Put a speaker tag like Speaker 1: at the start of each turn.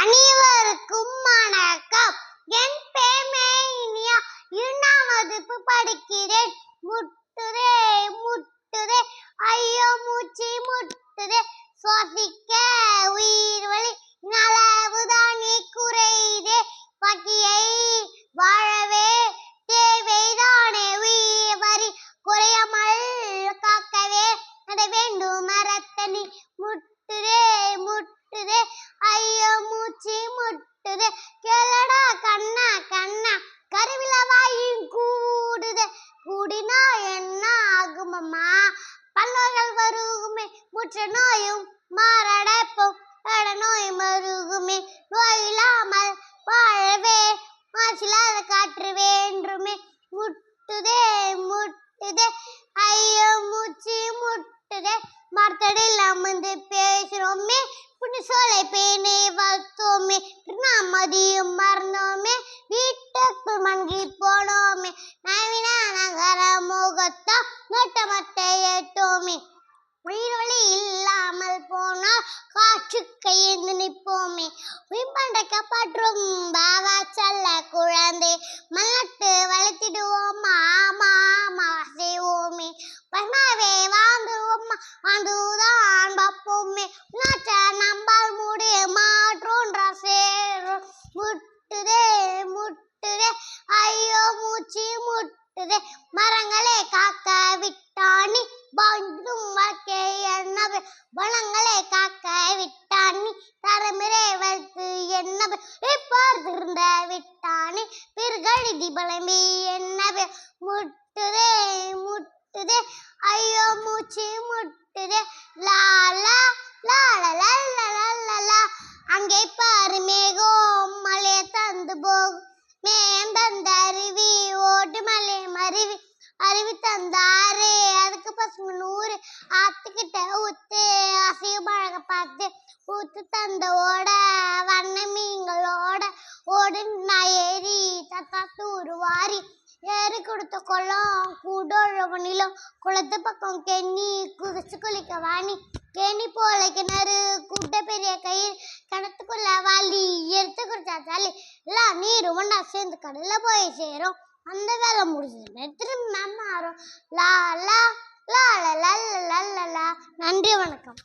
Speaker 1: அனைவருக்கும் வணக்கம். என் பேர் இனியா. 2ஆம் வகுப்பு படிக்கிறேன். முட்டுதே முட்டுதே ஐயோ மூச்சு முட்டுதே, சுவாசிக்க உயிர் வலி அளவுதானே குறையுதே, பட்டியை வாழவே தேவைதானே உயிர் வரி குறையாமல் காக்கவே நட வேண்டும் மரத்தனி. முட்டுதே முட்டுதே ஐயோ மூச்சு முட்டுதே, கேளடா கண்ணா கண்ணா கருவில வாயும் கூடுதே, கூடினா என்ன ஆகுமம்மா பல்லோர்கள் வருகுமே, முற்ற நோயும் மாரடைப்போம் நோய் மருகுமே, நோய் இல்லாமல் வாழவே மாசில்லாத காற்று வேண்டுமே. முட்டுதே முட்டுதே ஐயோ மூச்சு முட்டுதே, மரத்தடியில் அமர்ந்து பேசுறோமே, புண்ணு சோலை பேனை வளர்த்தோமே, மதியம் மறந்தோமே, வீட்டுக்குள் மங்கி போனோமே, நவீன நகர முகத்தா நோட்டமத்தை ஏற்றோமே, உயிரொலி இல்லாமல் போனால் காற்று கையெழுந்து நிற்போமே, உயிர்பண்டைக்கப்பற்றும் பாவா செல்ல குழந்தை மல்லட்டு வளர்த்திடுவோமா மாமா செய்வோமே, பஸ்மாவே வாழ்ந்துவோமா வாழ்ந்துதான் பார்ப்போமே, நாற்ற நம்பால் மூடிய மாற்றோன்ற சேரும். முட்டுதே முட்டுதே ஐயோ மூச்சு முட்டுதே, மரங்களை காக்க விட்டானி வாழ்ந்தும் வாழ்க்கை என்னவே, வளங்களை காக்க விட்டானி தரமிரை வைத்து என்னவே, பார்த்திருந்த விட்டானி பிறகடி பலமே என்னவே. முட்டுதே முட்டுதே ஐயோ மூச்சு முட்டுதே, லாலா லாலா லா அங்கே பாரு மேகம் மலையை தந்து போகும், மேந்தந்த அருவி ஓட்டு மலை மருவி அருவி தந்தாரு அதுக்கு பசுமை நூறு, ஆத்துக்கிட்ட ஊத்து அசைய பழக பார்த்து ஊத்து தந்த ஓட வண்ண மீன்களோட ஓடு நான் ஏறி தத்தா தூரு வாரி ஏறி கொடுத்த குளம் கூடோழ நிலம், குளத்து பக்கம் கெண்ணி குதிச்சு குளிக்க வாணி, கேணி போல கிணறு கூட்ட பெரிய கயிறு, கிணத்துக்குள்ள வாலி எடுத்து குடிச்சா சாலி, எல்லாம் நீர் ஒன்றா சேர்ந்து கடல்ல போய் சேரும், அந்த வேலை முடிஞ்சது திரும்ப மாறும். லா லா லா லா லா லா லா. நன்றி, வணக்கம்.